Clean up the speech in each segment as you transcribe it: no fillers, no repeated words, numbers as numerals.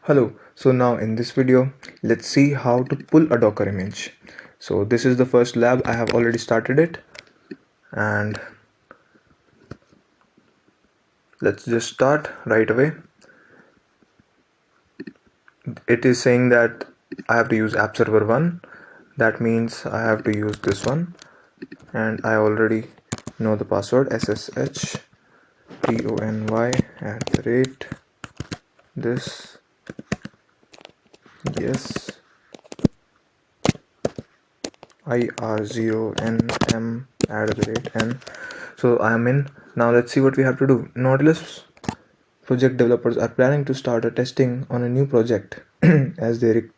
Hello, so now in this video, let's see how to pull a Docker image. So this is the first lab. I have already started it, and let's just start right away. It is saying that I have to use app server 1. That means I have to use this one, and I already know the password sshTONY @ yes IR0NM @n. So I am in. Now let's see what we have to do. Nautilus project developers are planning to start a testing on a new project. As a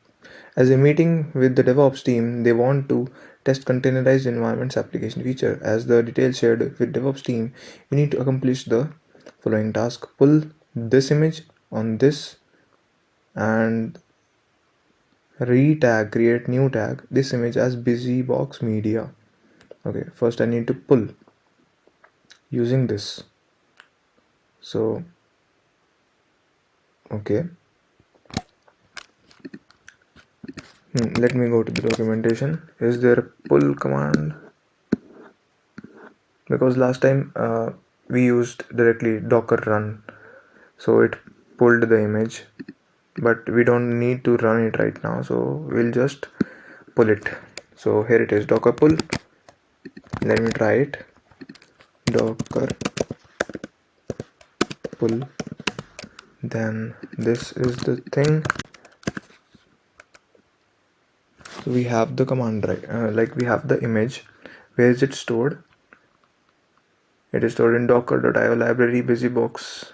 meeting with the DevOps team, they want to test containerized environments application feature. As the details shared with DevOps team, we need to accomplish the following task: pull this image on this and create new tag this image as busybox media. Okay, first I need to pull using this. So okay, let me go to the documentation. Is there a pull command? Because last time we used directly docker run, so it pulled the image, but we don't need to run it right now, so we'll just pull it. So here it is, docker pull. Let me try it. Docker pull, then this is the thing. So we have the command, right? Like we have the image. Where is it stored? It is stored in docker.io library busybox.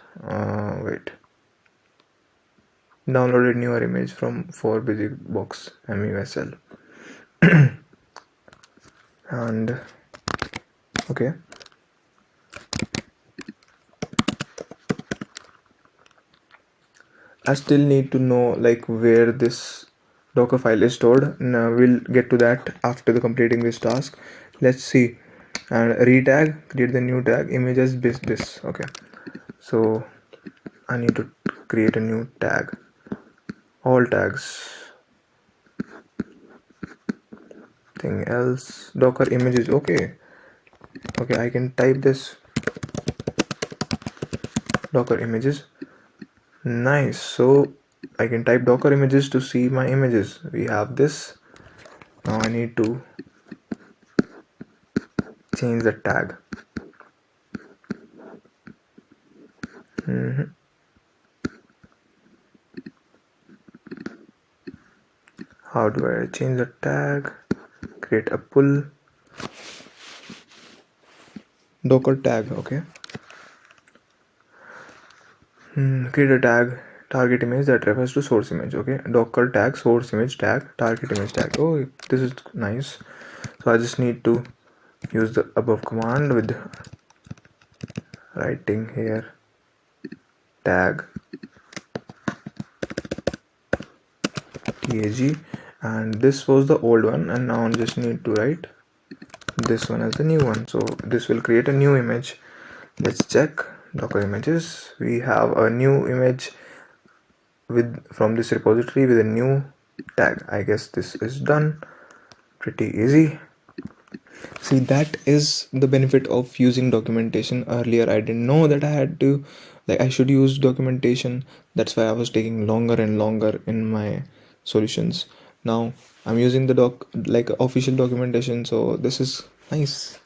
Wait. Downloaded newer image for busybox musl. And okay. I still need to know like where this docker file is stored. Now we'll get to that after the completing this task. Let's see. And retag, create the new tag images this. Okay, so I need to create a new tag. All tags. Thing else, docker images. Okay, I can type this docker images. Nice. So I can type docker images to see my images. We have this. Now I need to change the tag. How do I change the tag? Create a pull docker tag. Okay, create a tag target image that refers to source image. Okay, docker tag source image tag target image tag. Oh, this is nice. So I just need to use the above command with writing here tag tag, and this was the old one, and now I just need to write this one as the new one. So this will create a new image. Let's check docker images. We have a new image from this repository with a new tag. I guess this is done. Pretty easy. See, that is the benefit of using documentation. Earlier I didn't know that I should use documentation. That's why I was taking longer and longer in my solutions. Now I'm using the official documentation, so this is nice.